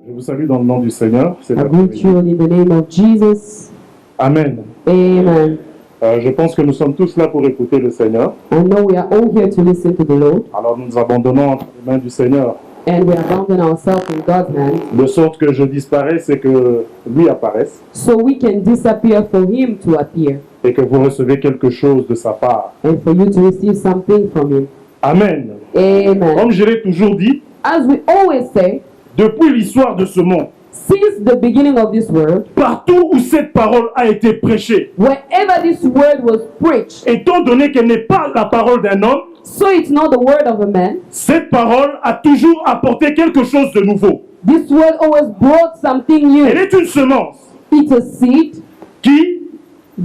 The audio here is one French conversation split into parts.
Je vous salue dans le nom du Seigneur. I greet you in the name of Jesus. Amen. Amen. Je pense que nous sommes tous là pour écouter le Seigneur. I know we are all here to listen to the Lord, Alors nous nous abandonnons entre les mains du Seigneur. and we abandon ourselves in God's hands, De sorte que je disparaisse et que lui apparaisse. so we can disappear for Him to appear, Et que vous recevez quelque chose de sa part. and for you to receive something from Him. Amen. Amen. Comme je l'ai toujours dit, As we always say, depuis l'histoire de ce monde, since the beginning of this world, partout où cette parole a été prêchée, wherever this word was preached, étant donné qu'elle n'est pas la parole d'un homme, so it's not the word of a man, cette parole a toujours apporté quelque chose de nouveau. this word always brought something Elle new. est une semence It's a seed qui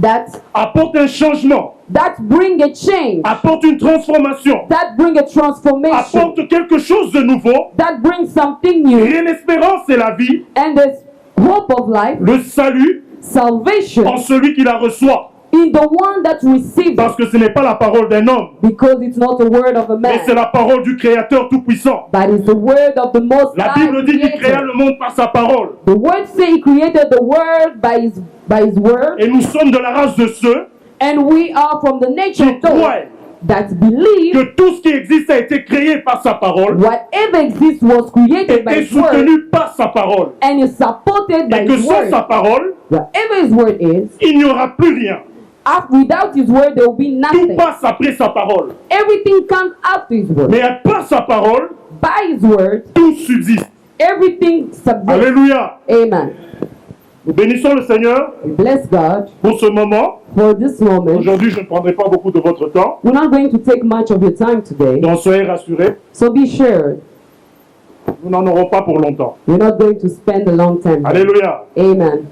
that apporte un changement, bring a change, apporte une transformation, that bring a transformation, apporte quelque chose de nouveau. that brings something new, Et l'espérance, c'est la vie, and the hope of life, le salut salvation en celui qui la reçoit. in the one that receives Parce it, que ce n'est pas la parole d'un homme, because it's not the word of a mais c'est man, la parole du Créateur Tout-Puissant. but it's the word of the Most La High Bible dit qu'il créa Creator. le monde par sa parole. The word say He created the world by His word, Et nous sommes de la race de ceux and we are from the nature qui of those croient that believe que tout ce qui existe a été créé par sa parole, whatever exists was created by et est His word, soutenu par sa parole. and is supported by Et que His sans sa word. parole, Whatever His word is, il n'y aura plus rien. without His word there will be Tout nothing. passe après sa parole. Everything comes after His word. Mais par sa parole, By His word, tout subsiste. everything subsists. Alléluia. Amen. Nous bénissons le Seigneur We bless God pour ce moment. for this moment. Aujourd'hui, je ne prendrai pas beaucoup de votre temps. We're not going to take much of your time today, Donc, soyez rassurés, so be sure nous n'en aurons pas pour longtemps. we're not going to spend a long time. Alléluia. Amen.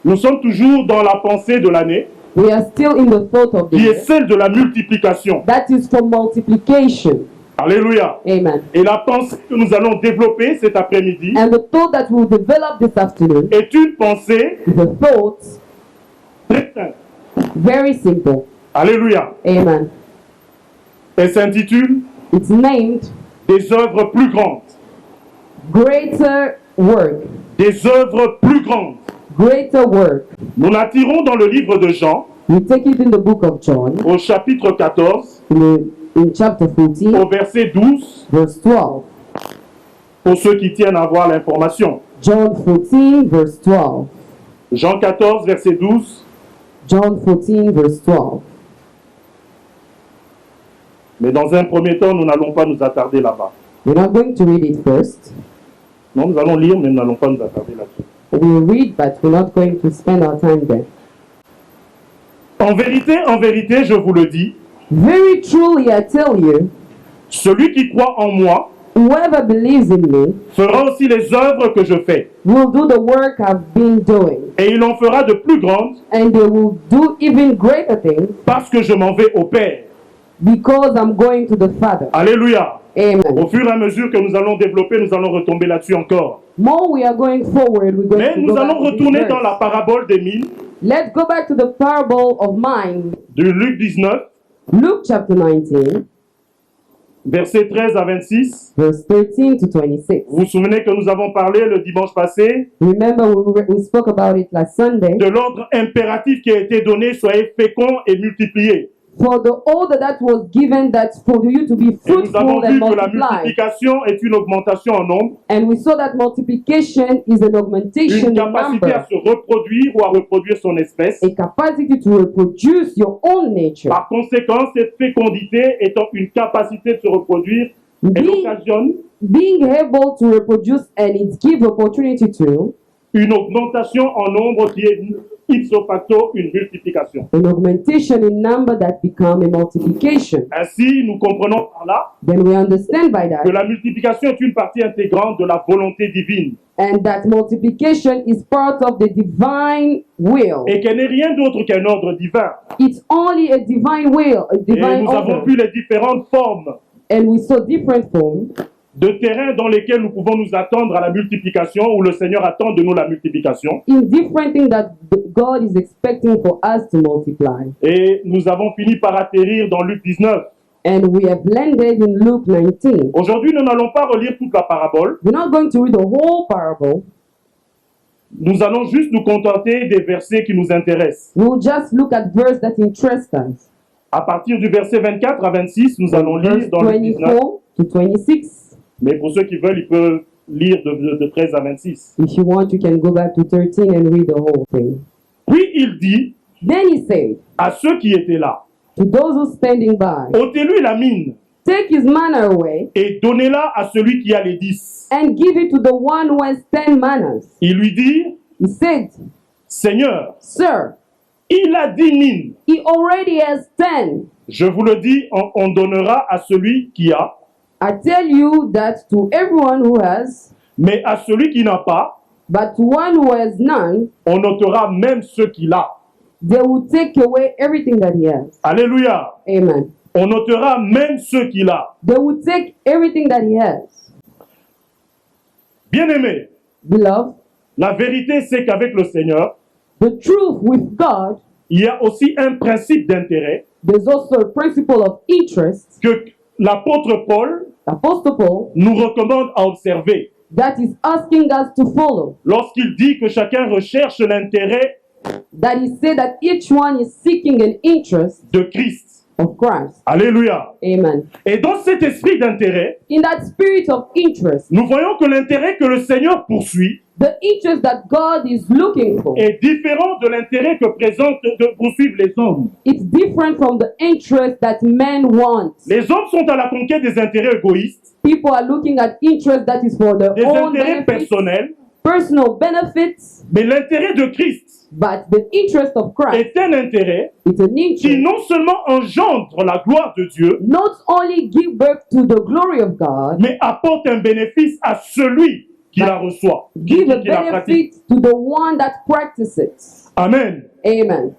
Nous sommes toujours dans la pensée de l'année, We are still in the thought of the qui est year. celle de la multiplication. That is for multiplication. Alléluia. Amen. Et la pensée que nous allons développer cet après-midi And the thought that we'll develop this afternoon est une pensée is a thought très simple. very simple. Alléluia. Amen. Elle s'intitule It's named Des œuvres plus grandes. Greater Work. Des œuvres plus grandes. Greater Work. Nous la tirons dans le livre de Jean, We take it in the book of John, au chapitre 14, in chapter 14, au verset 12, verse 12. pour ceux qui tiennent à voir l'information. John 14, verse 12. Jean 14, verset 12. John 14, verse 12. Mais dans un premier temps, nous n'allons pas nous attarder là-bas. We're not going to read it first. Non, nous allons lire, mais nous n'allons pas nous attarder là-dessus. We'll read, but we're not going to spend our time there. En vérité, je vous le dis, Very truly, I tell you, celui qui croit en moi whoever believes in me fera aussi les œuvres que je fais. will do the work I've been doing, Et il en fera de plus grandes and they will do even greater things parce que je m'en vais au Père. because I'm going to the Father. Alléluia. Amen. Au fur et à mesure que nous allons développer, nous allons retomber là-dessus encore. More we are going forward, we're going Mais to nous go back allons to this retourner verse. dans la parabole des mille Let's go back to the parable of mine, de Luc 19, Luke chapter 19, versets 13 à 26. verse 13 to 26. Vous vous souvenez que nous avons parlé le dimanche passé Remember we spoke about it last Sunday. de l'ordre impératif qui a été donné, soyez féconds et multipliés. For the order that was given, that's for you to be Et nous avons fruitful and vu que la multiply. multiplication est une augmentation en nombre, And we saw that multiplication is an augmentation une in capacité à number, se reproduire ou à reproduire son espèce. a capacity to reproduce your own nature. Par conséquent, cette fécondité étant une capacité de se reproduire, elle Being, occasionne being able to reproduce and it gives opportunity to une augmentation en nombre qui est ipso facto une multiplication. An augmentation in number that become a multiplication. Ainsi, nous comprenons par là Then we understand by que that, la multiplication est une partie intégrante de la volonté divine and that multiplication is part of the divine will. et qu'elle n'est rien d'autre qu'un ordre divin. It's only a divine will, a Et divine nous avons order. vu les différentes formes And we saw different forms de terrain dans lesquels nous pouvons nous attendre à la multiplication, où le Seigneur attend de nous la multiplication. in different things that God is expecting for us to multiply. Et nous avons fini par atterrir dans Luc 19. And we have landed in Luke 19. Aujourd'hui, nous n'allons pas relire toute la parabole. We're not going to read the whole parable. Nous allons juste nous contenter des versets qui nous intéressent. We'll just look at verse that interest us. À partir du verset 24 à 26, nous allons lire Verse dans Luc 19. 24 to 26. Mais pour ceux qui veulent, ils peuvent lire de 13 à 26. If you want, you can go back to 13 and read the whole thing. Puis il dit Then he said à ceux qui étaient là, to those who standing by, ôtez-lui la mine take his manna away et donnez-la à celui qui a les 10. and give it to the one who has 10 mannas. Il lui dit, He said, Seigneur, Sir, il a 10 mines. he already has 10. Je vous le dis, on donnera à celui qui a, I tell you that to everyone who has, mais à celui qui n'a pas, but to one who has none, on ôtera même ce qu'il a. they will take away everything that he has. Alléluia. Amen. On ôtera même ce qu'il a. They will take everything that he has. Bien-aimé, Beloved, la vérité c'est qu'avec le Seigneur, the truth with God, il y a aussi un principe d'intérêt there's also a principle of interest, que l'apôtre Paul Apostle Paul, nous recommande à observer that is asking us to follow. lorsqu'il dit que chacun recherche l'intérêt That he said that each one is seeking an interest de Christ. of Christ. Alléluia. Amen. Et dans cet esprit d'intérêt, In that spirit of interest, nous voyons que l'intérêt que le Seigneur poursuit the interest that God is looking for, est différent de l'intérêt que poursuivent les hommes. it's different from the interest that men want. Les hommes sont à la conquête des intérêts égoïstes, People are looking at interest that is for their des own intérêts benefits, personnels, personal benefits, mais l'intérêt de Christ but the interest of Christ est un intérêt is an qui interest non seulement engendre la gloire de Dieu, not only give birth to the glory of God, mais apporte un bénéfice à celui qui la reçoit, give a qui la pratique. benefit to the one that practices. Amen. Amen.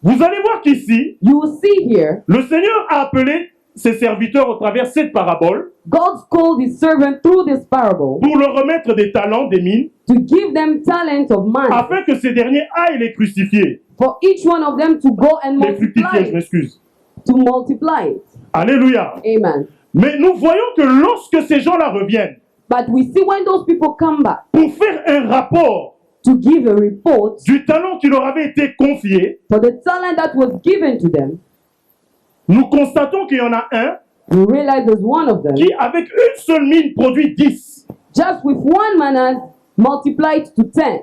Vous allez voir qu'ici, You will see here, le Seigneur a appelé ses serviteurs au travers de cette parabole God's called his servant through this parable pour leur remettre des talents, des mines, to give them talent of money, afin que ces derniers aillent les crucifier. for each one of them to go and Les fructifier, je multiply, m'excuse. to multiply it. Alléluia. Amen. Mais nous voyons que lorsque ces gens-là reviennent But we see when those people come back pour faire un rapport to give a report du talent qui leur avait été confié, for the talent that was given to them, nous constatons qu'il y en a un we realize there's one of them, qui, avec une seule mine, produit 10. just with one manna multiplied to 10,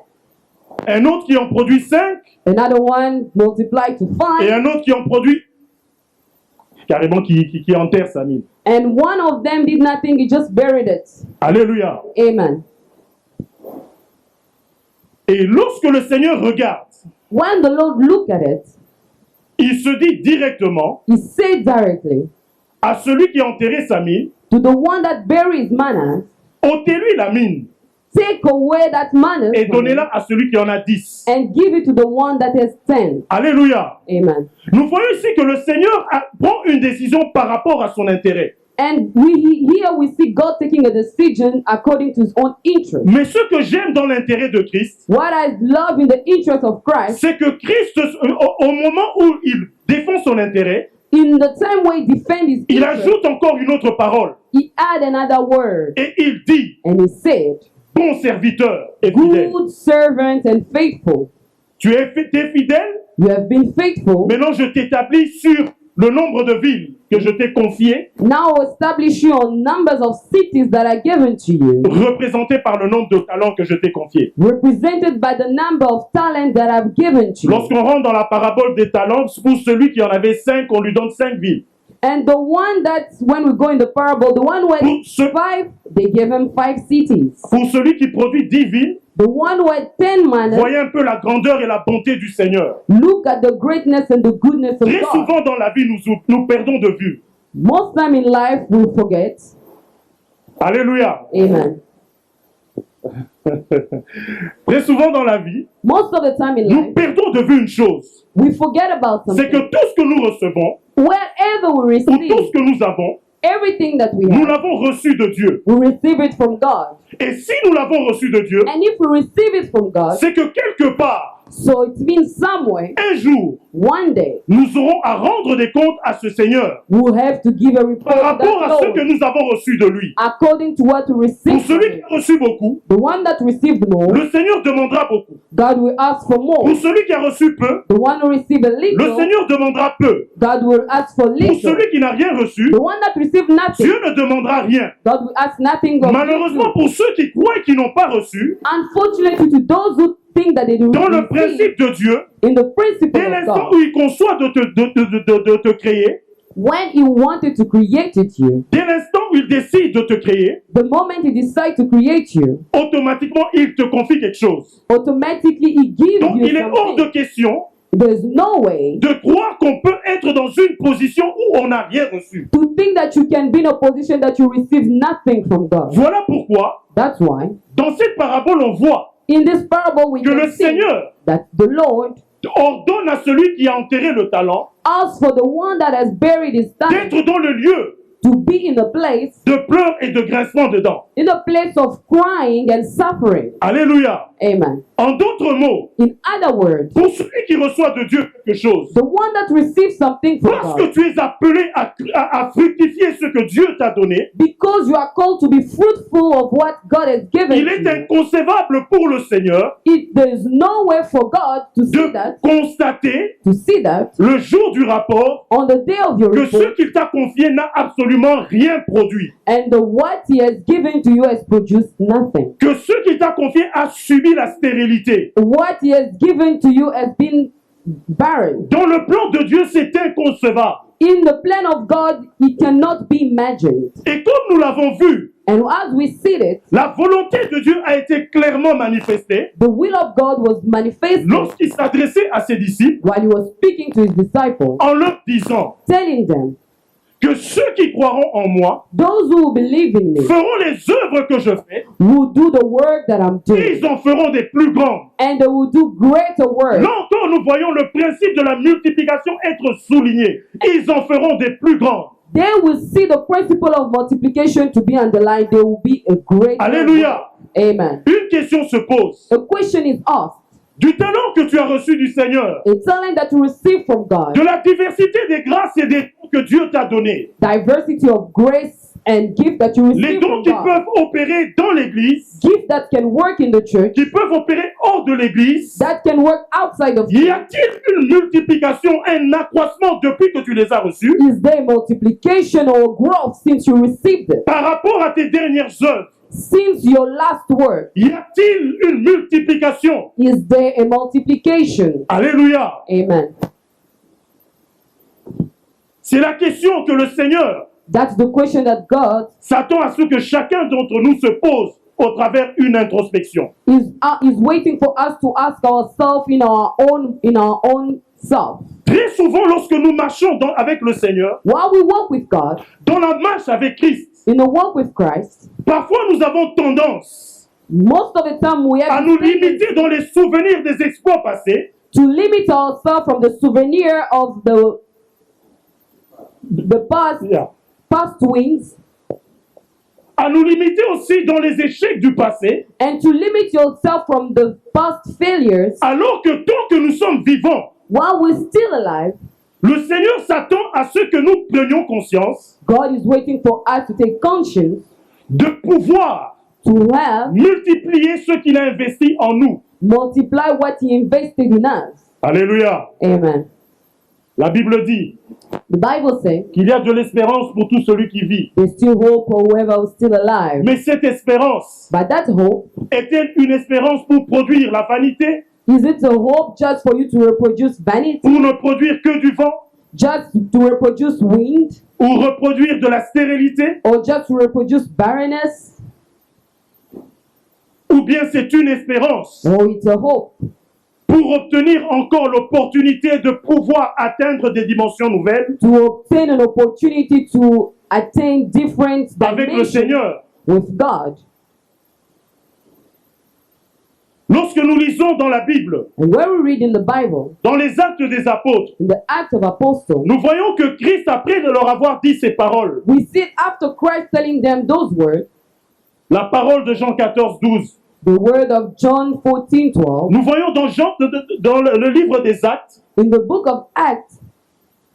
Un autre qui en produit 5 another one multiplied to et 5, un autre qui en produit carrément qui enterre sa mine. and one of them did nothing, he just buried it. Alléluia. Amen. Et lorsque le Seigneur regarde, When the Lord looked at it, il se dit directement he said directly à celui qui a enterré sa mine, to the one that buries manna, ôtez-lui la mine take away that manna et from him donnez-la à celui qui en a 10. and give it to the one that has 10. Alléluia. Amen. Nous voyons ici que le Seigneur prend une décision par rapport à son intérêt. And here we see God taking a decision according to his own interest. Mais ce que j'aime dans l'intérêt de Christ, What I love in the interest of Christ, c'est que Christ, au moment où il défend son intérêt, in the time where he defends his il interest, ajoute encore une autre parole. he add another word. Et il dit, And he said, bon serviteur et fidèle, good servant and faithful. t'es fidèle, You have been faithful. maintenant je t'établis sur le nombre de villes que je t'ai confiées, Now establish you on numbers of cities that are given to you, représentées par le nombre de talents que je t'ai confiés. represented by the number of talents that I've given to you. Lorsqu'on rentre dans la parabole des talents, pour celui qui en avait 5, on lui donne 5 villes. And the one that, when we go in the parable, the one who Pour, had 5, they give him 5 cities. pour celui qui produit 10 villes, The one who had 10 manners, Voyez un peu la grandeur et la bonté du Seigneur. look at the greatness and the goodness of Très God. souvent dans la vie, nous perdons de vue. Most time in life, we forget. Alléluia. Amen. Très souvent dans la vie, Most of the time in nous life, perdons de vue une chose. we forget about C'est que something. tout ce que nous recevons, Wherever we ou tout ce receive, que nous avons, everything that we nous have, l'avons reçu de Dieu. we receive it from God. Et si nous l'avons reçu de Dieu, And if we receive it from God, c'est que quelque part, so it means somewhere, un jour, one day, nous aurons à rendre des comptes à ce Seigneur we'll have to give a report par to rapport à that ce que Lord nous avons reçu de lui. according to what we Pour received from celui qui him. a reçu beaucoup, The one that received more, le Seigneur demandera beaucoup. God will ask for more. Pour celui qui a reçu peu, The one who received a le little, Seigneur demandera peu. God will ask for Pour little. celui qui n'a rien reçu, The one that received nothing, Dieu ne demandera rien. God will ask nothing of Malheureusement, you. pour ceux qui croient et qui n'ont pas reçu, Unfortunately, to those who think that they do dans le receive, principe de Dieu, in the principle dès of l'instant God, où il conçoit de te créer, when He wanted to create you, dès l'instant où il décide de te créer, the moment He decides to create you, automatiquement, il te confie quelque chose. automatically He gives Donc, you il est hors de something. question There's no way de croire qu'on peut être dans une position où on n'a rien reçu. to think that you can be in a position that you receive nothing from God. Voilà pourquoi, That's why dans cette parabole, on voit in this parable we que le can see Seigneur that the Lord ordonne à celui qui a enterré le talent asks for the one that has buried his talent d'être dans le lieu to be in a place, de pleurs et de grincements de dents. in a place of crying and suffering. Alléluia. Amen. En d'autres mots, In other words, pour celui qui reçoit de Dieu quelque chose, the one that receives something from parce que God, tu es appelé à fructifier ce que Dieu t'a donné, because you are called to be fruitful of what God has given il to est you, inconcevable pour le Seigneur there's no way for God to see that, de constater le jour du rapport on the day of your que ce report, qu'il t'a confié n'a absolument rien produit. and what He has given to you has produced nothing. Que ce qu'il t'a confié a subi la stérilité. What He has given to you has been barren. Dans le plan de Dieu, c'est inconcevable. In the plan of God, it cannot be imagined. Et comme nous l'avons vu, And as we see it, la volonté de Dieu a été clairement manifestée the will of God was manifested lorsqu'il s'adressait à ses disciples while He was speaking to His disciples, en leur disant telling them, que ceux qui croiront en moi those who believe in me feront les œuvres que je fais will do the work that I'm et doing, ils en feront des plus grandes. and they will do greater work. Là encore, nous voyons le principe de la multiplication être souligné. Ils en feront des plus grandes. They will see the principle of multiplication to be underlined. There will be a great Alléluia. Amen. Une question se pose. A question is asked. Du talent que tu as reçu du Seigneur, A talent that you receive from God, de la diversité des grâces et des dons que Dieu t'a donnés, diversity of grace and gift that you les receive dons from qui God, peuvent opérer dans l'Église, gift that can work in the church, qui peuvent opérer hors de l'Église, that can work outside of y church. a-t-il une multiplication, un accroissement depuis que tu les as reçus Is there multiplication or growth since you received it? par rapport à tes dernières œuvres? Since your last work, Y a-t-il une multiplication? is there a multiplication? Alléluia. Amen. C'est la question que le Seigneur That's the question that God s'attend à ce que chacun d'entre nous se pose au travers d'une introspection. is waiting for us to ask ourselves in our own self. Très souvent, lorsque nous marchons avec le Seigneur, While we walk with God, dans la marche avec Christ, in a walk with Christ, parfois nous avons tendance most of the time we à have nous this tendency limiter dans les souvenirs des exploits passés, to limit ourselves from the souvenir of the past wins, à nous limiter aussi dans les échecs du passé, and to limit yourself from the past failures alors que tant que nous sommes vivants, while we're still alive. le Seigneur s'attend à ce que nous prenions conscience God is waiting for us to take conscience, de pouvoir to have, multiplier ce qu'il a investi en nous. multiply what He invested in us. Alléluia. Amen. La Bible dit The Bible says qu'il y a de l'espérance pour tout celui qui vit. there's still hope for whoever is still alive. Mais cette espérance But that hope, est-elle une espérance pour produire la vanité is it a hope just for you to reproduce vanity, pour ne produire que du vent just to reproduce wind, ou reproduire de la stérilité or just to reproduce barrenness? ou ou bien c'est une espérance or it's a hope pour obtenir encore l'opportunité de pouvoir atteindre des dimensions nouvelles to obtain an opportunity to attain different avec le dimensions Seigneur. with God. Lorsque nous lisons dans la Bible, And when we read in the Bible, dans les actes des apôtres, in the Acts of Apostles, nous voyons que Christ, après de leur avoir dit ces paroles, we see after Christ telling them those words, la parole de Jean 14, 12, the word of John 14:12, nous voyons dans, dans le livre des Actes in the book of Acts,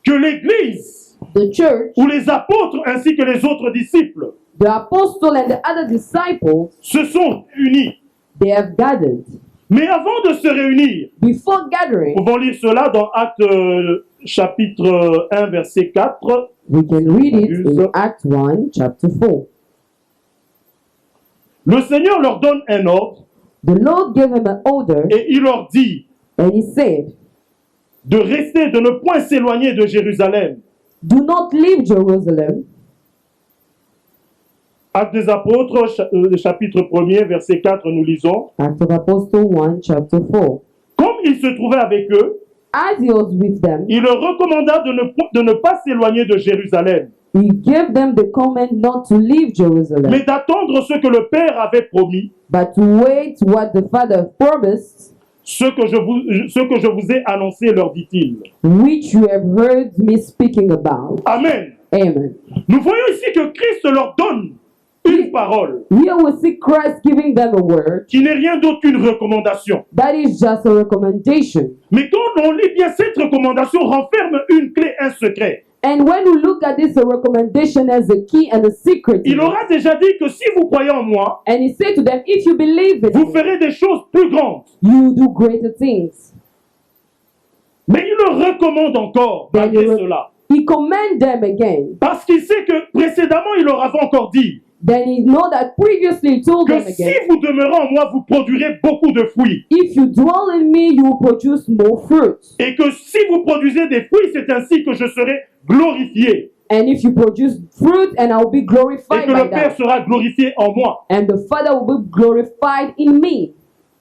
que l'Église, the church, ou les apôtres ainsi que les autres disciples, the apostle and the other disciples, se sont unis. they have gathered. Mais avant de se réunir, Before gathering, nous pouvons lire cela dans Actes chapitre 1, verset 4. we can read it in Acts 1, chapter 4. Le Seigneur leur donne un ordre The Lord gave him an order, et il leur dit and he said, de rester, de ne point s'éloigner de Jérusalem. do not leave Jerusalem. Actes des apôtres, chapitre 1er, verset 4, nous lisons. Acts of Apostles 1, chapter 4. Comme il se trouvait avec eux, As he was with them, il leur recommanda de ne pas s'éloigner de Jérusalem, he gave them the command not to leave Jerusalem, mais d'attendre ce que le Père avait promis, but to wait what the Father promised, ce que je vous ai annoncé, leur dit-il. which you have heard me speaking about. Amen. Amen. Nous voyons ici que Christ leur donne une parole Here we see Christ giving them a word qui n'est rien d'autre qu'une recommandation. that is just a recommendation. Mais quand on lit bien, cette recommandation renferme une clé, un secret. And when we look at this, a recommendation as a key and a secret. Il aura déjà dit que si vous croyez en moi, And he said to them, if you believe in vous me, ferez des choses plus grandes. you do greater things. Mais il leur recommande encore malgré cela. He command them again. Parce qu'il sait que précédemment, il leur avait encore dit Then he know that previously he told que them si again, vous demeurez en moi, vous produirez beaucoup de fruits. if you dwell in me, you will produce more fruit. Et que si vous produisez des fruits, c'est ainsi que je serai glorifié. And if you produce fruit, and I will be Et glorified que by le Père that. sera glorifié en moi. And the Father will be glorified in me.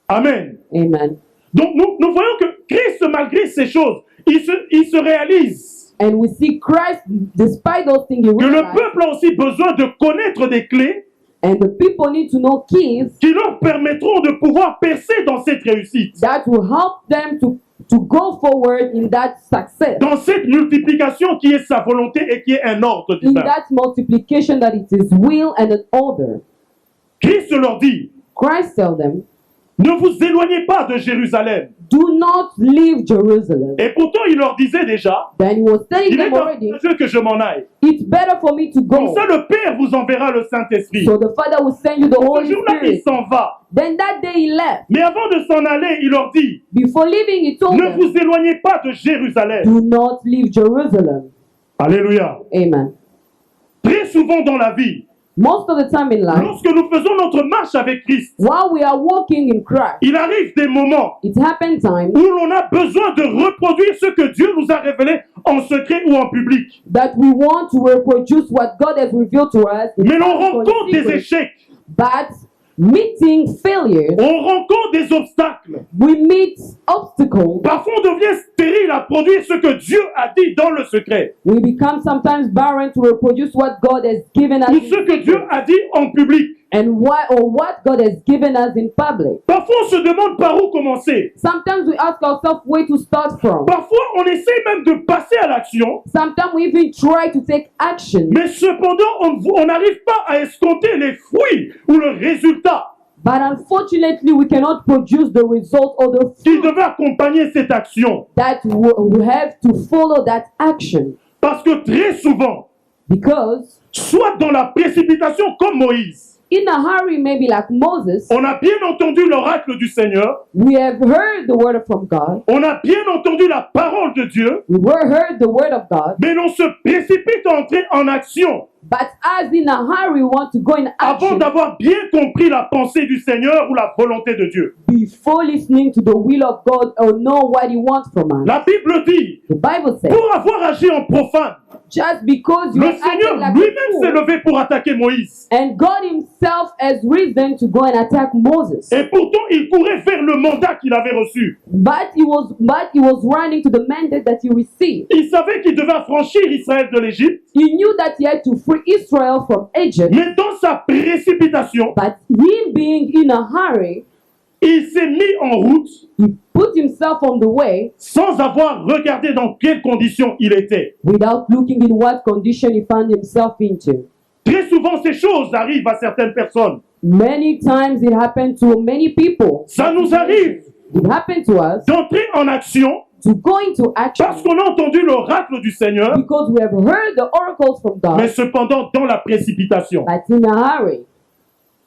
Amen. Amen. Donc nous voyons que Christ, malgré ces choses, il se réalise And we see Christ, despite those things, he que le realized, peuple a aussi besoin de connaître des clés and the people need to know keys qui leur permettront de pouvoir percer dans cette réussite, that will help them to go forward in that success, dans cette multiplication qui est sa volonté et qui est un ordre in divin. that multiplication that it is will and an order. Christ leur dit, Christ tell them, ne vous éloignez pas de Jérusalem. do not leave Jerusalem. Et pourtant, il leur disait déjà, Then he was telling il est them already, avantageux que je m'en aille. it's better for me to Comme go. ça, le Père vous enverra le Saint-Esprit. So the Father will send you the Ce Holy jour-là, il Spirit. s'en va. Then that day he left. Mais avant de s'en aller, il leur dit, Before leaving, he told ne them, vous éloignez pas de Jérusalem. do not leave Jerusalem. Alléluia. Amen. Très souvent dans la vie, Most of the time in life, lorsque nous faisons notre marche avec Christ, while we are walking in Christ, il arrive des moments it happens times où l'on a besoin de reproduire ce que Dieu nous a révélé en secret ou en public. that we want to reproduce what God has revealed to us. in Mais l'on public or in rencontre des secret. échecs, But meeting failures, on rencontre des obstacles. we meet obstacles. Parfois, on devient stérile à produire ce que Dieu a dit dans le secret. We become sometimes barren to reproduce what God has given us Ou in ce que secret. Dieu a dit en public. And what God has given us in public. Parfois, on se demande par où commencer. Sometimes we ask ourselves where to start from. Parfois, on essaie même de passer à l'action, Sometimes we even try to take action, mais cependant, on n'arrive pas à escompter les fruits ou le résultat but unfortunately we cannot produce the result or the qui fruit devait accompagner cette action. that we have to follow that action. Parce que très souvent, Because soit dans la précipitation comme Moïse, in a hurry, maybe like Moses, on a bien entendu l'oracle du Seigneur, we have heard the word from God, on a bien entendu la parole de Dieu, we heard the word of God, mais l'on se précipite à entrer en action But as in a hurry, we want to go in avant action d'avoir bien compris la pensée du Seigneur ou la volonté de Dieu. before listening to the will of God or know what He wants from us. La Bible dit, The Bible says, pour avoir agi en profane, just because you le are acting Seigneur like lui-même a s'est fool, levé pour attaquer Moïse. and God Himself has risen to go and attack Moses. Et pourtant, il courait vers le mandat qu'il avait reçu. But he was running to the mandate that he received. Il savait qu'il devait affranchir Israël de l'Égypte, He knew that he had to free Israel from Egypt, mais dans sa précipitation, but him being in a hurry, il s'est mis en route he put himself on the way sans avoir regardé dans quelles conditions il était. without looking in what condition he found himself into. Très souvent, ces choses arrivent à certaines personnes. Many times it happened to many people. Ça nous arrive It happened to us d'entrer en action to go into parce action qu'on a entendu l'oracle du Seigneur, because we have heard the oracles from mais God, cependant dans la précipitation. but in a hurry.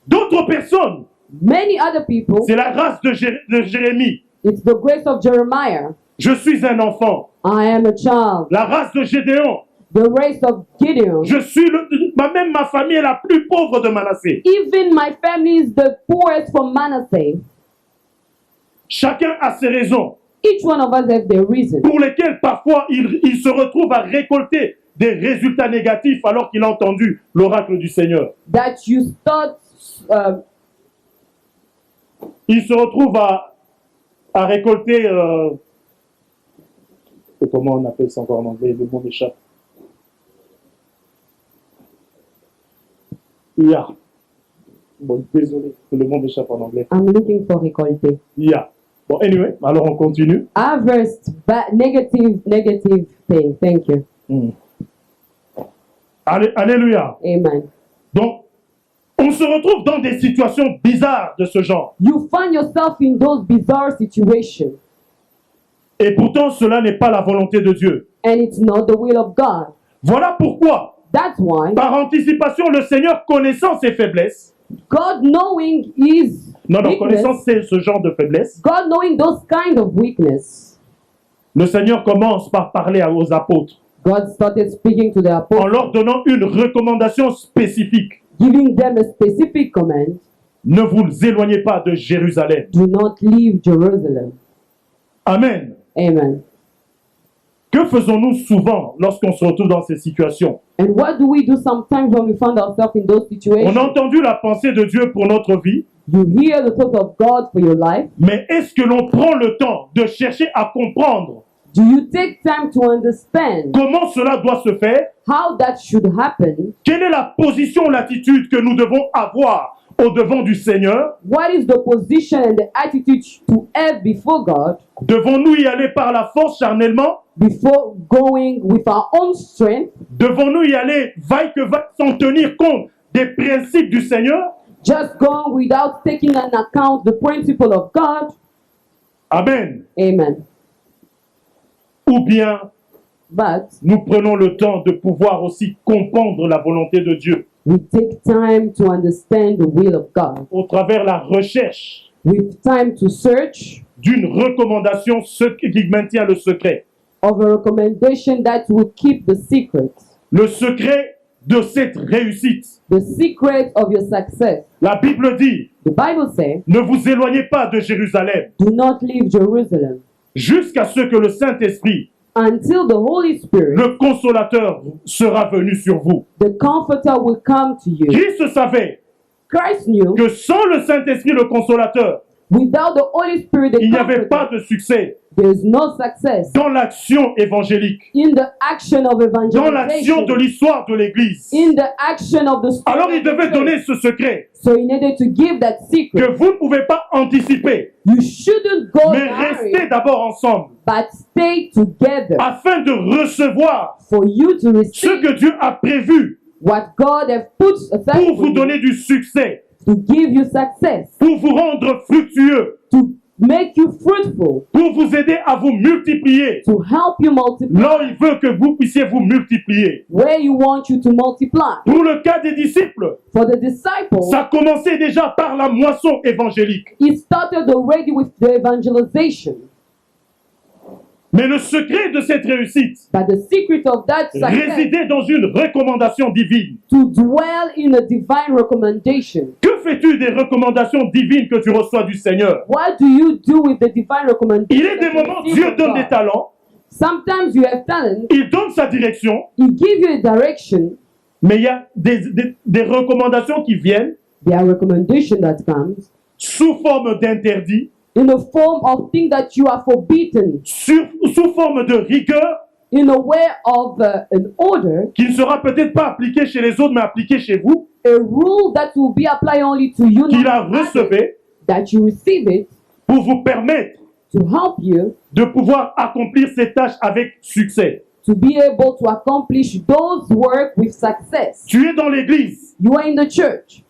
D'autres personnes, Many other people, c'est la grâce de Jérémie. it's the grace of Jeremiah. Je suis un enfant. I am a child. La race de Gédéon. The race of Gideon. Je suis même ma famille est la plus pauvre de Manassé. Even my family is the poorest from Manasseh. Chacun a ses raisons Each one of us has their reason. pour lesquelles parfois il se retrouve à récolter des résultats négatifs alors qu'il a entendu l'oracle du Seigneur. That you start, Il se retrouve à récolter, comment on appelle ça encore en anglais, le mot m'échappe. Yeah. Bon, désolé, le mot m'échappe en anglais. I'm looking for récolter. Yeah. Bon, anyway, alors on continue. Harvest, negative thing. Thank you. Alléluia. Amen. Donc, on se retrouve dans des situations bizarres de ce genre. You find yourself in those bizarre situations, Et pourtant, cela n'est pas la volonté de Dieu. and it's not the will of God. Voilà pourquoi, That's why par anticipation, le Seigneur, connaissant ses faiblesses, God knowing His connaissant weakness, ce genre de faiblesses, God knowing those kind of weakness, le Seigneur commence par parler aux apôtres God started speaking to the en apostles, leur donnant une recommandation spécifique. giving them a specific command: Ne vous éloignez pas de Jérusalem. do not leave Jerusalem. Amen. Amen. Que faisons-nous souvent lorsqu'on se retrouve dans ces situations? And what do we do sometimes when we find ourselves in those On situations? a entendu la pensée de Dieu pour notre vie, You hear the thought of God for your life. mais est-ce que l'on prend le temps de chercher à comprendre Do you take time to understand comment cela doit se faire? how that should happen? Quelle est la position, l'attitude que nous devons avoir au devant du Seigneur? What is the position and the attitude to have before God Devons-nous y aller par la force charnellement? before going with our own strength? Devons-nous y aller vaille que vaille sans tenir compte des principes du Seigneur? Just going without taking into account the principle of God? Amen. Amen. Ou bien But nous prenons le temps de pouvoir aussi comprendre la volonté de Dieu we take time to understand the will of God. au travers la recherche With time to search d'une recommandation qui maintient le secret. of a recommendation that will keep the secret. Le secret de cette réussite. The secret of your success. La Bible dit, The Bible says, ne vous éloignez pas de Jérusalem do not leave Jerusalem jusqu'à ce que le Saint-Esprit, until the Holy Spirit, le consolateur, sera venu sur vous. the Comforter, will come to you. Christ savait Christ knew que sans le Saint-Esprit, le consolateur, without the Holy Spirit, the il n'y avait pas Comforter, de succès there is no success dans l'action évangélique, in the action of dans l'action de evangelization, l'histoire de l'Église. in the action of the Spirit. Alors il of the devait church. donner ce secret So he needed to give that que secret. vous ne pouvez pas anticiper, You shouldn't go mais in a hurry, restez d'abord ensemble but stay together afin de recevoir for you to ce receive que Dieu a prévu what God has put aside pour for vous you, donner du succès, to give you success, pour vous rendre fructueux, to make you fruitful, pour vous aider à vous multiplier. to help you multiply Là où il veut que vous puissiez vous multiplier. where you want you to multiply. Pour le cas des disciples, For the disciples, ça commençait déjà par la moisson évangélique. it started already with the evangelization. Mais le secret de cette réussite But the secret of that success résidait dans une recommandation divine. to dwell in a divine recommendation. Que fais-tu des recommandations divines que tu reçois du Seigneur? What do you do with the divine recommendation? Il est des that you moments, receive Dieu from donne des God? talents, Sometimes you have talent, il donne sa direction, He gives you a direction. mais il y a des recommandations qui viennent There are recommendations that comes sous forme d'interdit, in the form of things that you are forbidden, sous forme de rigueur, in a way of an order, qui ne sera peut-être pas appliquée chez les autres, mais appliquée chez vous, a rule that will be applied only to you, qu'il not a to others, recevé that you receive it pour vous permettre to help you de pouvoir accomplir ces tâches avec succès. to be able to accomplish those work with success. Tu es dans l'église You are in the church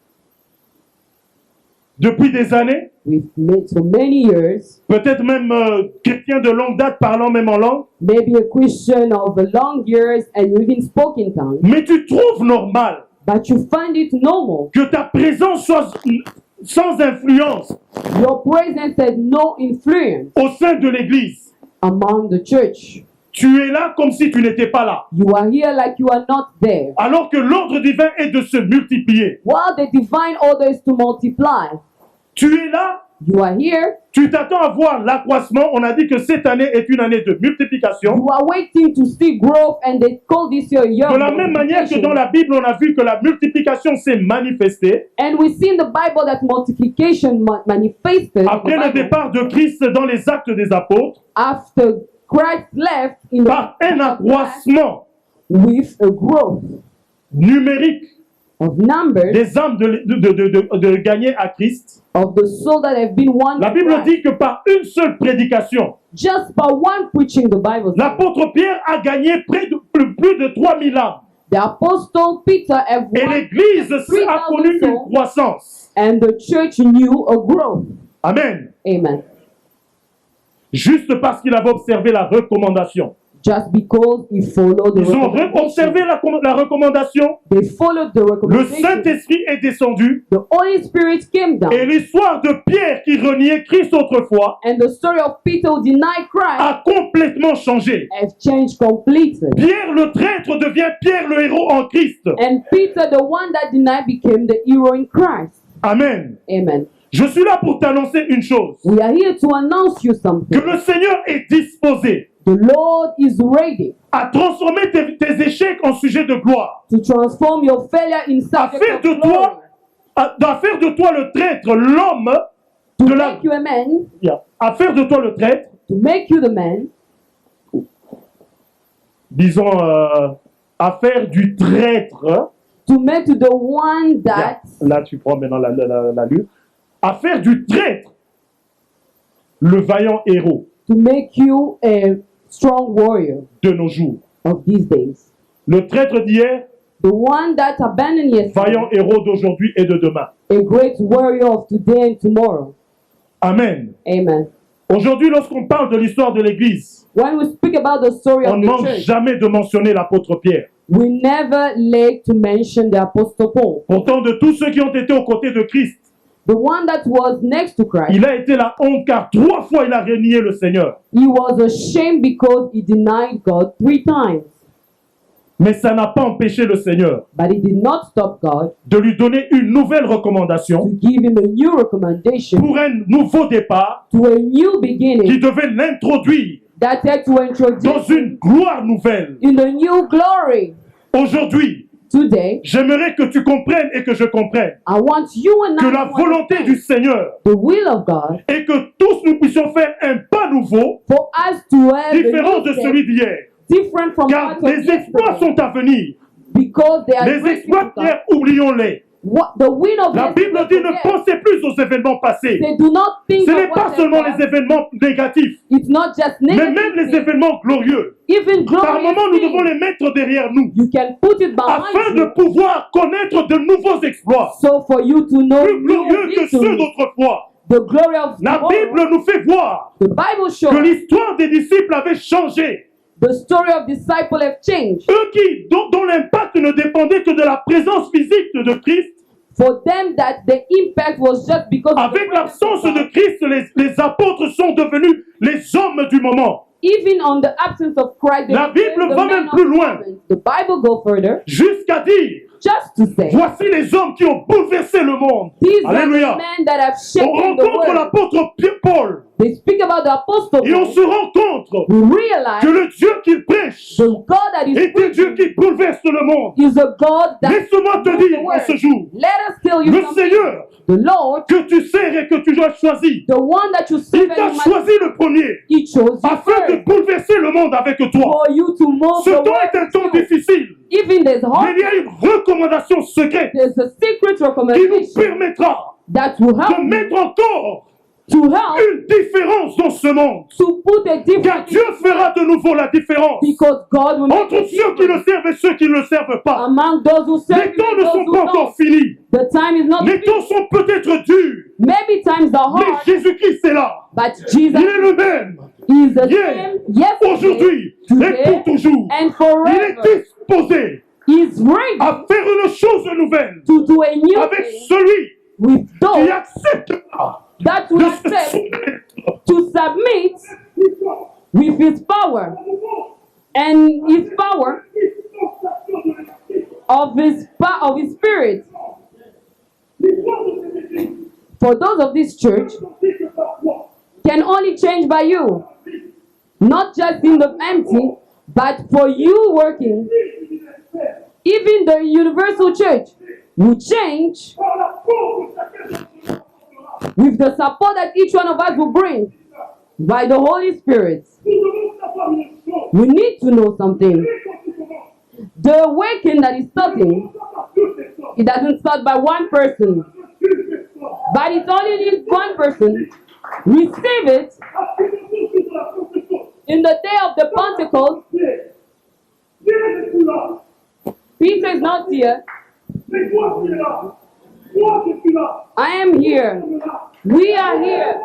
depuis des années, with so many years, peut-être même chrétien de longue date parlant même en langue, maybe a Christian of a long years and you even spoke in tongues, mais tu trouves normal but you find it normal. que ta présence soit sans influence Your presence has no influence au sein de l'église. among the church. Tu es là comme si tu n'étais pas là. You are here like you are not there. Alors que l'ordre divin est de se multiplier. While the divine order is to multiply, Tu es là, you are here. tu t'attends à voir l'accroissement. On a dit que cette année est une année de multiplication. You are waiting to see growth, and they call this your year. De of la même manière que multiplication. dans la Bible, on a vu que la multiplication s'est manifestée And we see in the Bible that multiplication manifested in the après le Bible départ de Christ dans les actes des apôtres after Christ left in par un accroissement with a growth numérique of numbers des âmes de gagner à Christ. of the soul that have been won. La to Bible Christ. dit que par une seule prédication, Just by one preaching, the Bible says, l'apôtre Pierre a gagné plus de 3000 âmes. the apostle Peter have Et won, l'Église a 3,000 connu une souls, croissance. and the church knew a growth. Amen. Amen. Juste parce qu'il avait observé la recommandation. Just because he followed the Ils ont recommendation. observé la recommandation. They followed the Le recommendation. Saint-Esprit est descendu. The Holy Spirit came down. Et l'histoire de Pierre qui reniait Christ autrefois And the story of Peter who denied Christ a complètement changé. has changed completely. Pierre le traître devient Pierre le héros en Christ. And Peter, the one that denied, became the hero in Christ. Amen. Amen. Je suis là pour t'annoncer une chose. We are here to announce you Que something. le Seigneur est disposé The Lord is ready à transformer tes échecs en sujet de gloire. to transform your failure in À subject faire of de glory. toi, à faire de toi le traître, l'homme To de la... make you a man, À faire de toi le traître, to make you the man, disons, à faire du traître. to make you the one that Là, tu prends maintenant l'allure. À faire du traître le vaillant héros to make you a strong warrior de nos jours. of these days. Le traître d'hier, The one that abandoned yesterday, vaillant héros d'aujourd'hui et de demain. a great warrior of today and tomorrow. Amen. Amen. Aujourd'hui, lorsqu'on parle de l'histoire de l'Église, When we speak about the story on of ne the manque church, jamais de mentionner l'apôtre Pierre. we never lack to mention the Apostle Paul, Pourtant, de tous ceux qui ont été aux côtés de Christ, the one that was next to Christ. il a été la honte car 3 fois il a renié le Seigneur. He was ashamed because he denied God 3 times. Mais ça n'a pas empêché le Seigneur But he did not stop God de lui donner une nouvelle recommandation to give him a new recommendation pour un nouveau départ to a new qui beginning devait l'introduire that had to dans introduce une gloire nouvelle. in a new glory. Aujourd'hui, Today, j'aimerais que tu comprennes et que je comprenne I want you and que I la to volonté understand du Seigneur the will of God est que tous nous puissions faire un pas nouveau for us to have différent a de new step, celui d'hier. different from Car what was les exploits yesterday, sont à venir. because they are Les great exploits things to come. d'hier, oublions-les. What the win of La Bible yesterday, dit ne forget. pensez plus aux événements passés. They do not think Ce of n'est what pas has seulement passed. les événements négatifs, It's not just mais negative même les things. événements glorieux. Even Par glorious moments, nous things. devons les mettre derrière nous You can put it afin behind de you, pouvoir connaître de nouveaux exploits so for you to know plus new glorieux que ceux victory, d'autrefois. the glory of La tomorrow. Bible nous fait voir The Bible que shows l'histoire des disciples avait changé. the story of disciples have changed. Eux dont l'impact ne dépendait que de la présence physique de Christ, For them, that the impact was just because of the avec presence of l'absence de God. Christ, les apôtres sont devenus les hommes du moment. even on the absence of Christ, La Bible the va man même of plus loin. influence. The Bible go further, Jusqu'à dire, just to say, voici les hommes qui ont bouleversé le monde. these are the Alléluia. men that have On shaken the rencontre world. l'apôtre Paul They speak about the apostle et on Paul. se rend compte We realize que le Dieu qu'il prêche the God that is est un Dieu preaching qui bouleverse le monde. is a God that Laisse-moi te moves dire the en world. ce jour, Let us tell you le something. Seigneur The Lord, que tu sers et que tu as choisi, the one that you il serve t'a and you choisi le premier He chose you afin de first bouleverser le monde avec toi. for you to move Ce the temps world est un temps with you. difficile, Even there's mais hard, il y a une recommandation secrète there's a secret qui nous recommendation permettra that will de help you mettre encore to help une différence dans ce monde. to put a Car difference Dieu fera de nouveau la différence because God will make entre a ceux qui le difference servent et ceux qui ne le servent pas. among those who serve Les Him temps and ne those sont who pas encore don't. finis. The time is not Les temps finished. sont peut-être durs, Maybe times are mais hard, Jésus-Christ est là. but Il Jesus est le même, is the hier, same yesterday, aujourd'hui et today, pour toujours. and Il est forever. disposé He's ready à faire une chose nouvelle to do a new avec thing celui with qui those acceptera that will de se accept soumettre. to submit with His power and His power of His Spirit. For those of this church can only change by you, not just in the empty, but for you working. Even the universal church will change with the support that each one of us will bring by the Holy Spirit. We need to know something. The awakening that is starting, it doesn't start by one person, but it only needs one person. Receive it in the day of the Pentecost. Peter is not here. I am here. We are here.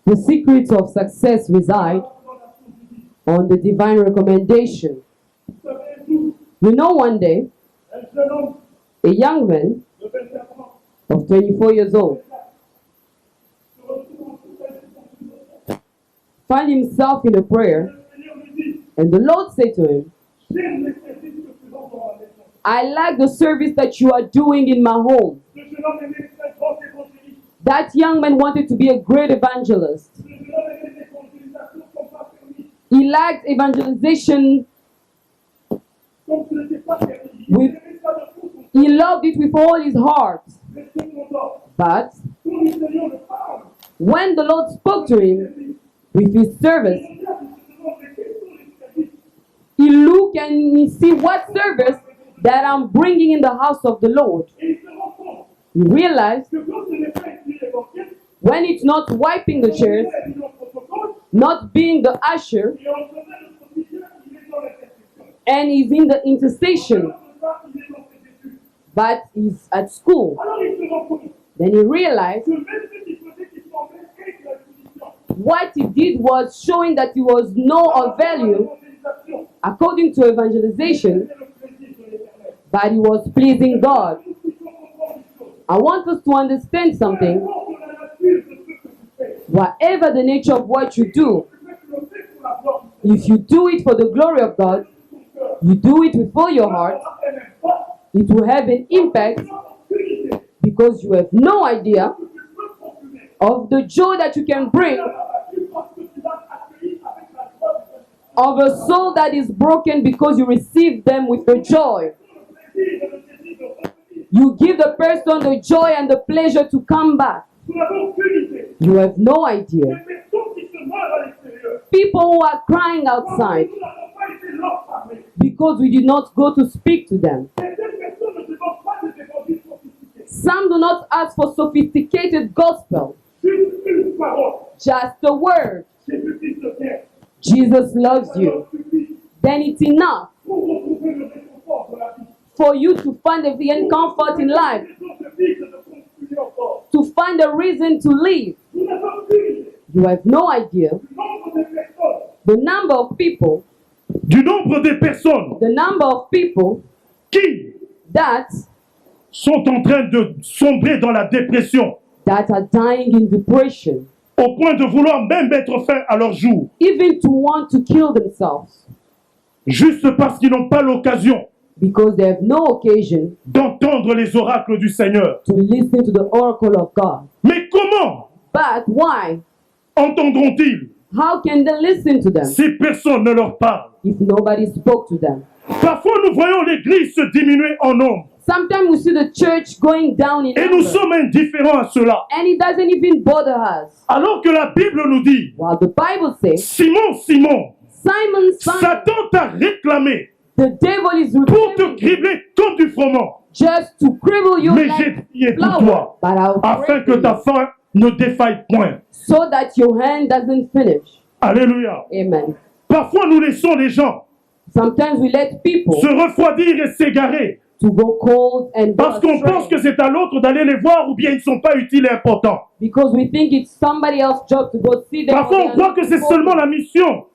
The secrets of success reside on the divine recommendation. You know, one day, a young man of 24 years old found himself in a prayer, and the Lord said to him, I like the service that you are doing in my home. That young man wanted to be a great evangelist. He liked evangelization. He loved it with all his heart. But when the Lord spoke to him with his service, he looked and he see what service that I'm bringing in the house of the Lord. He realized when it's not wiping the chairs, not being the usher, and he's in the intercession, but he's at school. Then he realized what he did was showing that he was no of value according to evangelization, but he was pleasing God. I want us to understand something. Whatever the nature of what you do, if you do it for the glory of God, you do it with all your heart, it will have an impact because you have no idea of the joy that you can bring of a soul that is broken because you receive them with the joy. You give the person the joy and the pleasure to come back. You have no idea. People who are crying outside because we did not go to speak to them. Some do not ask for sophisticated gospel, just a word. Jésus-Christ te t'aime. Jesus loves you. Alors suffit Then it's enough pour retrouver le réconfort de la vie. for you to find a vegan comfort in life, Les autres vies de continuer encore. to find a reason to live. Vous n'avez aucune idée You have no idea du nombre de personnes, the number of people, du nombre de personnes the number of people qui that sont en train de sombrer dans la dépression are dying in depression, au point de vouloir même mettre fin à leur jour, even to want to kill themselves juste parce qu'ils n'ont pas l'occasion because they have no occasion d'entendre les oracles du Seigneur. to listen to the oracle of God. Mais comment But why? entendront-ils How can they listen to them si personne ne leur parle? if nobody spoke to them? Parfois, nous voyons l'Église se diminuer en nombre Sometimes we see the church going down in et nous number, sommes indifférents à cela. and it doesn't even bother us. Alors que la Bible nous dit, While the Bible says, Simon, Simon, Simon, Simon, Satan t'a réclamé the devil is pour te reclaiming cribler comme du froment. just to cripple you Mais j'ai like prié pour flour, toi, but I'll afin pray que for ta you, faim ne défaille point. so that your hand doesn't finish. Alléluia. Amen. Parfois, nous laissons les gens Sometimes we let people se refroidir et s'égarer to go cold and go parce qu'on astray pense que c'est à l'autre d'aller les voir ou bien ils ne sont pas utiles et importants. because we think it's somebody else's job to go see them. Parfois, or on they croit are que not c'est seulement important. la mission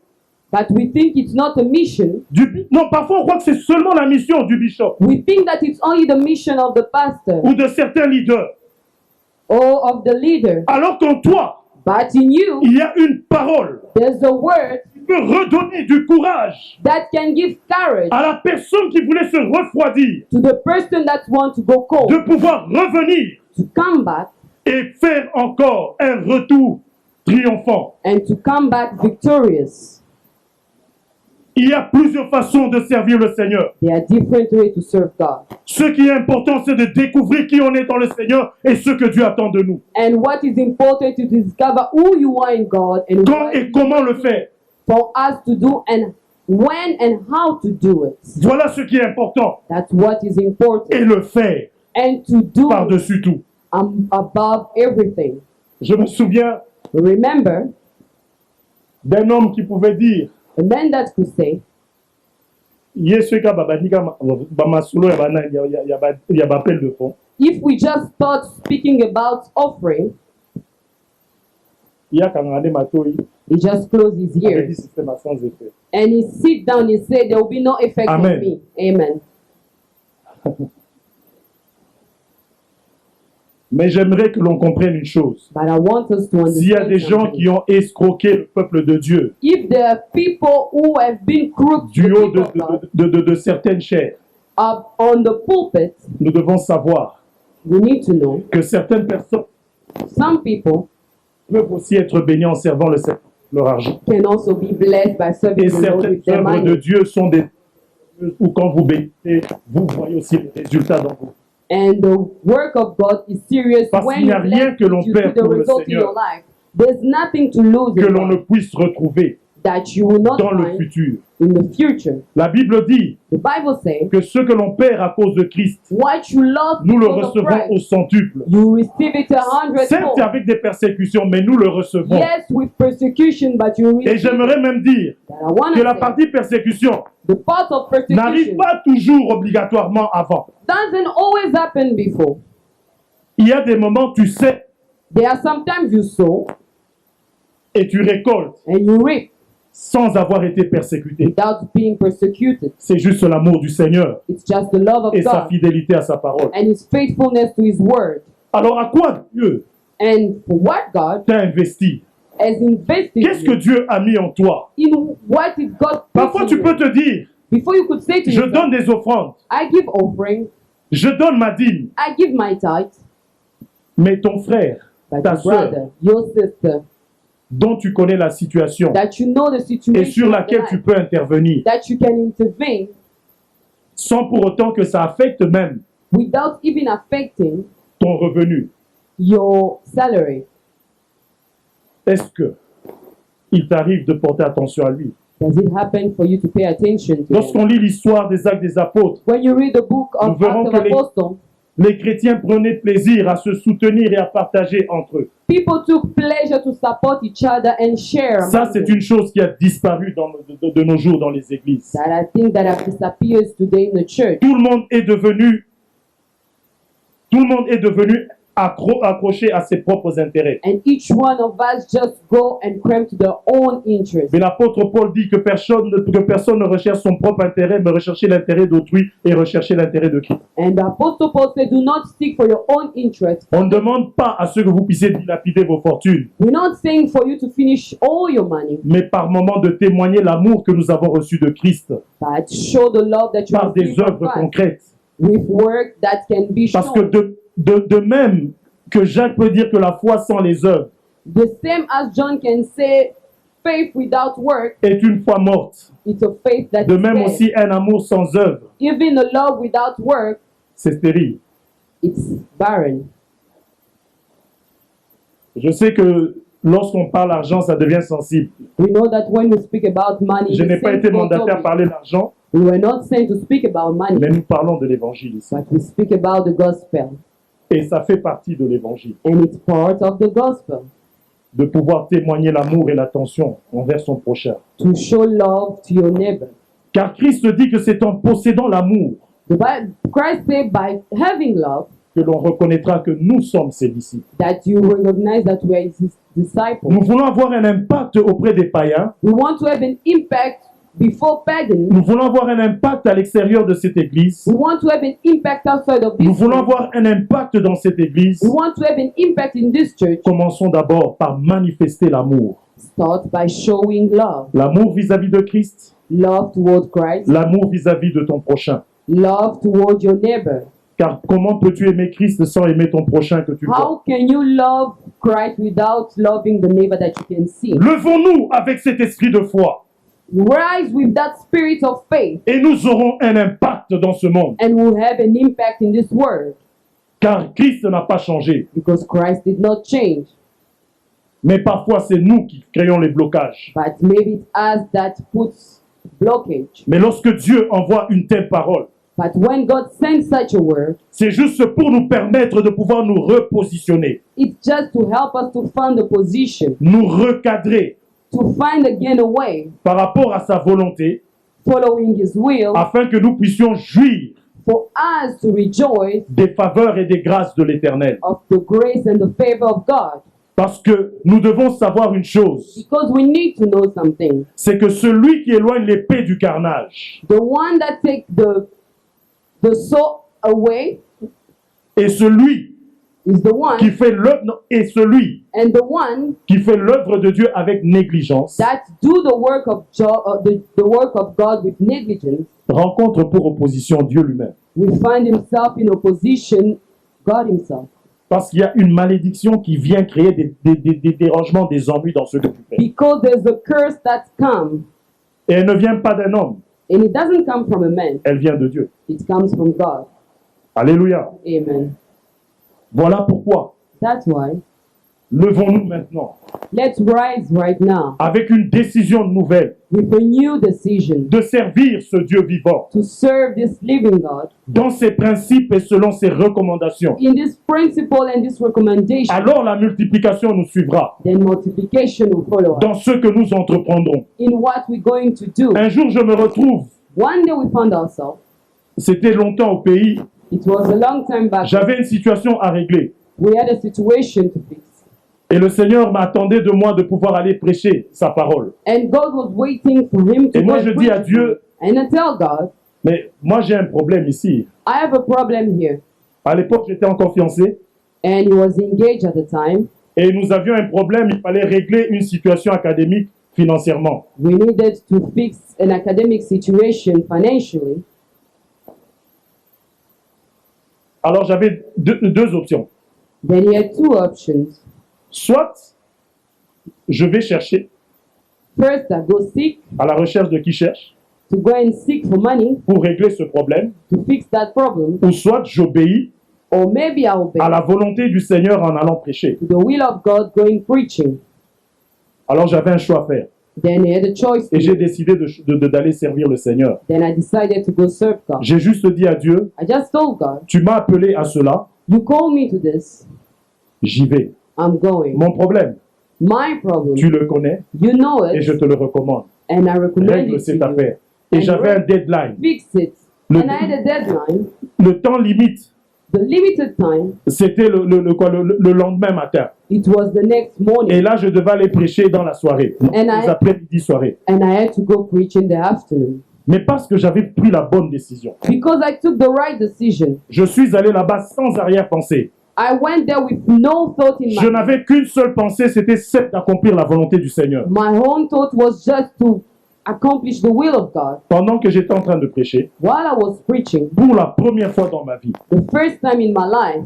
But we think it's not a mission. non, parfois on croit que c'est seulement la mission du bishop We think that it's only the mission of the pastor ou de certains leaders. or of the leader. Alors qu'en toi, But in you, il y a une parole there's a word qui peut redonner du courage that can give courage à la personne qui voulait se refroidir, to the person that wants to go cold, de pouvoir revenir to come back et faire encore un retour triomphant. and to come back victorious. Il y a plusieurs façons de servir le Seigneur. There are different ways to serve God. Ce qui est important, c'est de découvrir qui on est dans le Seigneur et ce que Dieu attend de nous. And what is important to discover who you are in God and Quand what et comment le faire. for us to do and when and how to do it. Voilà ce qui est important. That's what is Et important. le faire And to do par-dessus tout. above everything. Je me souviens Remember, d'un homme qui pouvait dire a man that could say, Yesuka babandika bamasolo ya bapel de fond. if we just start speaking about offering, Il y a kangane matoi he just closed his avec ears système à sans effet. and he sit down and say, there will be no effect on Amen. me. Amen. Mais j'aimerais que l'on comprenne une chose. But I want us to S'il y a understand des gens something. qui ont escroqué le peuple de Dieu If there are people who have been crooked du the haut people of God, de certaines chaires, up on the pulpit, nous devons savoir we need to know que certaines personnes some people peuvent aussi être bénies en servant leur argent. can also be blessed by serving Et the Lord certaines with their œuvres de money. Dieu sont des où quand vous bénissez, vous voyez aussi les résultats dans vous. And the work of God is serious Parce when qu'il n'y a you rien bless que l'on it, you perd see the pour le result in Seigneur. your life. There's nothing to lose Que in l'on ne God puisse retrouver that you will not dans le find futur. in the future. La Bible dit The Bible says, que ce que l'on perd à cause de Christ, what you lost nous le because of recevons au Christ, centuple. you receive it Certes, 100-fold. avec des persécutions, mais nous le recevons. Yes, with persecution, but you Et receive j'aimerais it. même dire That I want que to la say, partie persécution the part of n'arrive persecution pas toujours obligatoirement avant. doesn't always happen before. Il y a des moments, tu sais, There are sometimes you sow et tu récoltes and you reap sans avoir été persécuté. without being persecuted. C'est juste l'amour du Seigneur It's just the love of et sa God fidélité à sa parole. and His faithfulness to His word. Alors à quoi Dieu And for what God t'a investi? has invested Qu'est-ce que in, Dieu a mis en toi? in what is God put Parfois in tu you. peux te dire, Before you could say to je yourself, donne des offrandes, I give offering, je donne ma dîme, I give my tithe, mais ton frère, but ta your soeur, brother, your sister, dont tu connais la situation that you know the et situation sur of the laquelle tu life, peux intervenir, that you can intervene sans pour autant que ça affecte même without even affecting ton revenu. your salary. Est-ce que il t'arrive de porter attention à lui? Does it happen for you to pay attention to him? Lorsqu'on lit l'histoire des Actes des Apôtres, When you read the book nous of verrons Acts of que Apostles, Les chrétiens prenaient plaisir à se soutenir et à partager entre eux. People took pleasure to support each other and share. Ça, among c'est them. une chose qui a disparu de nos jours dans les églises. That I think that have disappeared today in the church. Tout le monde est devenu accroché à ses propres intérêts. And each one of us just go and cram to their own interest. Mais l'apôtre Paul dit que personne ne recherche son propre intérêt, mais rechercher l'intérêt d'autrui et rechercher l'intérêt de Christ. And the Apostle Paul said, do not seek for your own interest. On ne demande pas à ce que vous puissiez dilapider vos fortunes, We're not saying for you to finish all your money, mais par moment de témoigner l'amour que nous avons reçu de Christ, but show the love that you par des receive from œuvres Christ concrètes. with work that can be Parce que shown. de même que Jacques peut dire que la foi sans les œuvres The same as John can say, faith without work, est une foi morte, it's a faith that de is même dead. aussi un amour sans œuvre, Even a love without work, c'est stérile. it's barren. Je sais que lorsqu'on parle argent, ça devient sensible. We know that when we speak about money, Je it's n'ai pas été sensible mandaté à topic. parler d'argent, We were not sent to speak about money, mais nous parlons de l'évangile ici. but we speak about the gospel. Et ça fait partie de l'évangile, And it's part of the gospel de pouvoir témoigner l'amour et l'attention envers son prochain. to show love to your neighbor. Car Christ dit que c'est en possédant l'amour Christ said, by having love, que l'on reconnaîtra que nous sommes ses disciples. that you recognize that we are his disciples. Nous voulons avoir un impact auprès des païens. We want to have an impact before pagans. Nous voulons avoir un impact à l'extérieur de cette église. We want to have an impact outside of Nous this voulons church. avoir un impact dans cette église. We want to have an impact in this church. Commençons d'abord par manifester l'amour. Start by showing love. L'amour vis-à-vis de Christ, Love toward Christ. l'amour vis-à-vis de ton prochain. Love toward your neighbor. Car comment peux-tu aimer Christ sans aimer ton prochain que tu vois? How can you love Christ without loving the neighbor that you can see? Levons-nous avec cet esprit de foi Rise with that spirit of faith, et nous aurons un impact dans ce monde. and we'll have an impact in this world, Car Christ n'a pas changé. because Christ did not change. Mais parfois, c'est nous qui créons les blocages. But maybe it's us that puts blockage. Mais lorsque Dieu envoie une telle parole, But when God sends such a word, c'est juste pour nous permettre de pouvoir nous repositionner, it's just to help us to find a position, nous recadrer to find again a way, par rapport à sa volonté, following His will, afin que nous puissions jouir for us to rejoice des faveurs et des grâces de l'Éternel. of the grace and the favor of God. Parce que nous devons savoir une chose, Because we need to know something. c'est que celui qui éloigne l'épée du carnage The one that takes the sword away est celui is the one, qui fait l'œuvre et celui and the one qui fait l'œuvre de Dieu avec négligence that do the work of the work of God with negligence rencontre pour opposition Dieu lui-même. will find himself in opposition God himself. Parce qu'il y a une malédiction qui vient créer des dérangements, des ennuis dans ce que tu fais. Because there's a curse that's come, Et elle ne vient pas d'un homme, and it doesn't come from a man, elle vient de Dieu. it comes from God. Alléluia. Amen. Voilà pourquoi, That's why levons-nous maintenant let's rise right now avec une décision nouvelle with a new decision de servir ce Dieu vivant to serve this living God dans ses principes et selon ses recommandations. in this principle and this recommendation. Alors la multiplication nous suivra Then multiplication will follow us dans ce que nous entreprendrons. in what we're going to do. Un jour, je me retrouve, One day we found ourselves, c'était longtemps au pays, it was a long time back, j'avais une situation à régler. we had a situation to fix. Et le Seigneur m'attendait de moi de pouvoir aller prêcher sa parole. And God was waiting for him to Et moi, go je and dis à preach Dieu, to me. And I tell God, mais moi j'ai un problème ici. I have a problem here. À l'époque, j'étais encore fiancé And he was engaged at the time. et nous avions un problème, il fallait régler une situation académique financièrement. We needed to fix an academic situation financially. Alors j'avais deux options. Then he had two options. Soit je vais chercher, First, I go seek, à la recherche de qui cherche, to go and seek for money pour régler ce problème, to fix that problem. ou soit j'obéis Or maybe I obey à la volonté du Seigneur en allant prêcher. to the will of God going preaching. Alors j'avais un choix à faire. Then he had a choice. Et j'ai décidé d'aller servir le Seigneur. Then I decided to go serve God. J'ai juste dit à Dieu, I just told God, tu m'as appelé à cela, you call me to this, j'y vais. I'm going. Mon problème, My problem, tu le connais you know et je it, te le recommande. and I recommend Règle it to cette you. affaire. Et And j'avais un deadline. Fix it. Le- And I had a deadline. Le temps limite, The limited time, c'était le lendemain matin. it was the next Et morning. là, je devais aller prêcher dans la soirée, les après-midi soirée. And I had to go preach in the afternoon. Mais parce que j'avais pris la bonne décision, Because I took the right decision. je suis allé là-bas sans arrière-pensée. I went there with no thought in Je my mind. n'avais qu'une seule pensée, c'était celle d'accomplir la volonté du Seigneur. My own thought was just to accomplish the will of God. Pendant que j'étais en train de prêcher, While I was preaching, pour la première fois dans ma vie, the first time in my life,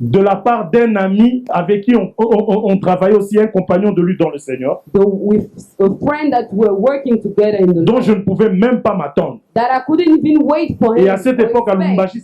de la part d'un ami avec qui on travaillait aussi, un compagnon de lui dans le Seigneur, with a friend that were working together in the dont Lord, je ne pouvais même pas m'attendre. that I couldn't even wait for him. Et à cette or époque, à expect. Lubumbashi,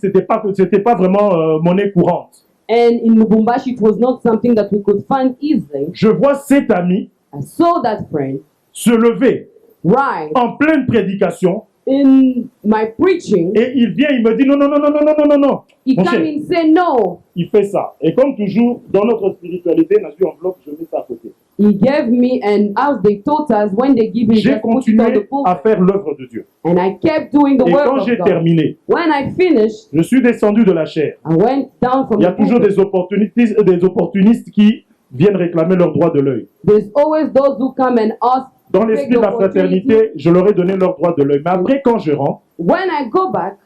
c'était pas vraiment monnaie courante. And in Lubumbashi, it was not something that we could find easily. Je vois cet ami I saw that friend se lever right en pleine prédication in my preaching. et il vient, il me dit non, non, non, non, non, non, non, non, non. He Mon come cher, and say no. il fait ça. Et comme toujours, dans notre spiritualité, je enveloppe, je mets ça à côté. He gave me, and as they taught us, when they give me, J'ai just put it on the continué à pulpit. faire l'œuvre de Dieu. And I kept doing the Et work quand of j'ai God. terminé, When I finished, je suis descendu de la chair. I went down from Il y a the toujours pulpit. des opportunistes qui viennent réclamer leur droit de l'œil. There's always those who come and ask. Dans l'esprit de la fraternité, je leur ai donné leur droit de l'œil. Mais après, quand je rentre, When I go back,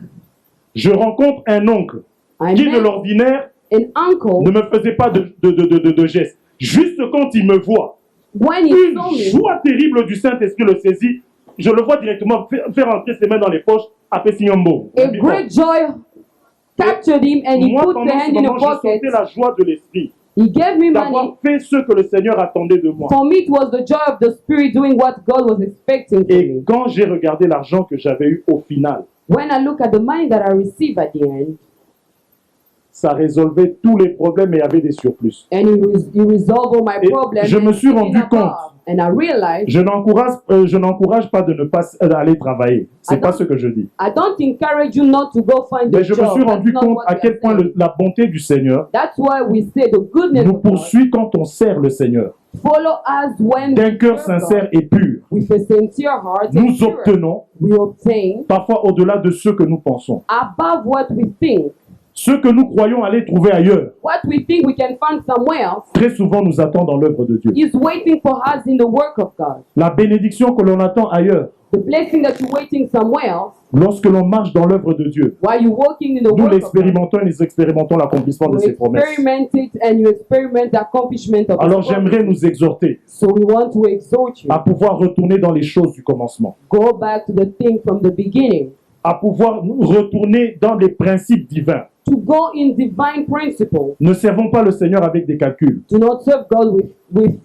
je rencontre un oncle I qui, de met l'ordinaire, an uncle. ne me faisait pas de gestes. Juste quand il me voit, When he une saw me, joie terrible du Saint-Esprit le saisit. Je le vois directement faire entrer ses mains dans les poches, après Signambo. a great joy captured him, and he Moi, put the pendant ce hand in a moment, je pocket. sentais la joie de l'Esprit He gave me money. d'avoir fait ce que le Seigneur attendait de moi. For me, it was the joy of the Spirit doing what God was expecting from Et me. quand j'ai regardé l'argent que j'avais eu au final, When I look at the money that I received at the end, ça résolvait tous les problèmes et il y avait des surplus. and he resolved all my Et problems, je me and suis giving rendu above. compte. And I realized Je n'encourage pas de ne pas aller travailler. C'est pas ce que je dis. I don't encourage you not to go find Mais a je me job. suis That's rendu not compte what à we quel are point saying. la bonté du Seigneur That's why we say the goodness nous of God poursuit quand on sert le Seigneur. follow us when D'un we cœur serve sincère God et pur, with a sincere heart. and nous pure. obtenons, We obtain parfois au-delà de ce que nous pensons, above what we think. ce que nous croyons aller trouver ailleurs. What we think we can find somewhere else Très souvent nous attend dans l'œuvre de Dieu. is waiting for us in the work of God. La bénédiction que l'on attend ailleurs, The blessing that you're waiting somewhere else, lorsque l'on marche dans l'œuvre de Dieu, while you're walking in the nous work of God, l'expérimentons et nous expérimentons l'accomplissement de you ses promesses. experiment it and you experiment the accomplissement of Alors His j'aimerais promises. nous exhorter So we want to exhort you. à pouvoir retourner dans les choses du commencement, Go back to the thing from the beginning. à pouvoir retourner dans les principes divins. To go in divine principle. Ne servons pas le Seigneur avec des calculs, Do not serve God with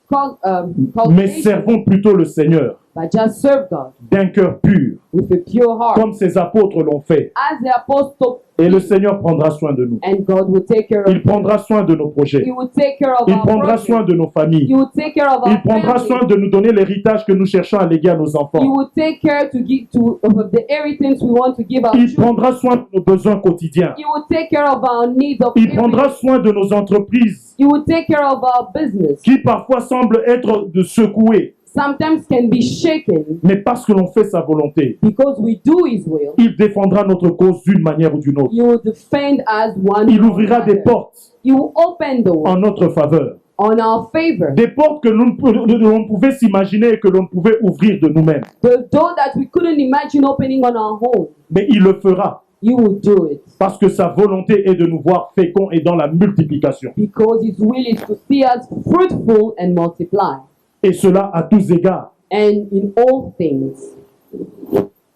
mais calculation, servons plutôt le Seigneur but just serve God d'un cœur pur, with a pure heart. comme ces apôtres l'ont fait. As the apostle, Et le Seigneur prendra soin de nous. and God will take care of Il prendra soin de nos projets. He will take care of Il our prendra project. soin de nos He familles. will take care of our Il prendra family. soin de nous donner l'héritage que nous cherchons à léguer à nos He enfants. will take care to give of the inheritance we want to give our Il children. prendra soin de nos besoins quotidiens. He will take care of our needs of Il prendra everything. soin de nos entreprises He will take care of our business. qui parfois semblent être secouées, Sometimes can be shaken mais parce que l'on fait sa volonté, because we do His will. il défendra notre cause d'une manière ou d'une autre. He will defend us one Il or ouvrira des another. portes He will open doors en notre faveur. on our favor. Des portes que l'on ne pouvait s'imaginer et que l'on ne pouvait ouvrir de nous-mêmes. The door that we couldn't imagine opening on our own. Mais il le fera He will do it parce que sa volonté est de nous voir féconds et dans la multiplication. because His will is to see us fruitful and multiply. Et cela à tous égards. And in all things.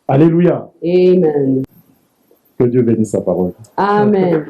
Alléluia. Amen. Que Dieu bénisse sa parole. Amen.